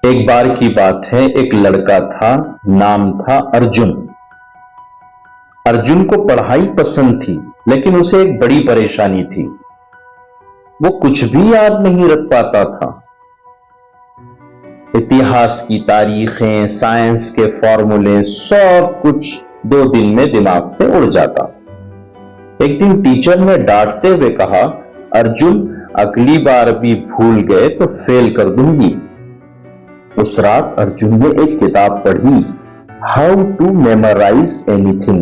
एक बार की बात है, एक लड़का था, नाम था अर्जुन। अर्जुन को पढ़ाई पसंद थी, लेकिन उसे एक बड़ी परेशानी थी। वो कुछ भी याद नहीं रख पाता था। इतिहास की तारीखें, साइंस के फॉर्मूले, सब कुछ 2 दिन में दिमाग से उड़ जाता। एक दिन टीचर ने डांटते हुए कहा, अर्जुन, अगली बार भी भूल गए तो फेल कर दूंगी। उस रात अर्जुन ने एक किताब पढ़ी, हाउ टू मेमोराइज एनीथिंग।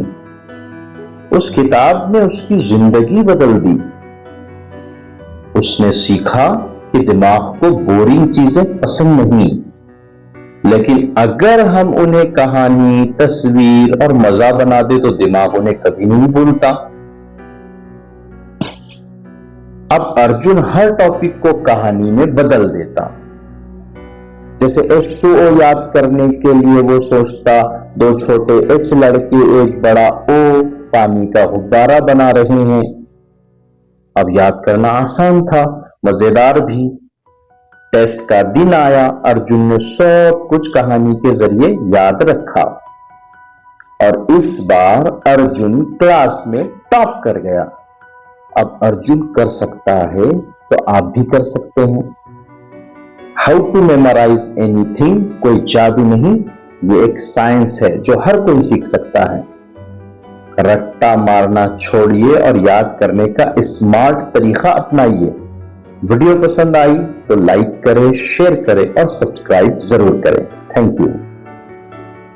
उस किताब ने उसकी जिंदगी बदल दी। उसने सीखा कि दिमाग को बोरिंग चीजें पसंद नहीं, लेकिन अगर हम उन्हें कहानी, तस्वीर और मजा बना दे तो दिमाग उन्हें कभी नहीं भूलता। अब अर्जुन हर टॉपिक को कहानी में बदल देता। जैसे H2O याद करने के लिए वो सोचता 2 छोटे H लड़के एक बड़ा O पानी का गुब्बारा बना रहे हैं। अब याद करना आसान था, मजेदार भी। टेस्ट का दिन आया, अर्जुन ने सब कुछ कहानी के जरिए याद रखा और इस बार अर्जुन क्लास में टॉप कर गया। अब अर्जुन कर सकता है तो आप भी कर सकते हैं। हाउ टू मेमोराइज एनीथिंग कोई जादू नहीं, ये एक साइंस है जो हर कोई सीख सकता है। रट्टा मारना छोड़िए और याद करने का स्मार्ट तरीका अपनाइए। वीडियो पसंद आई तो लाइक करें, शेयर करें और सब्सक्राइब जरूर करें। Thank you.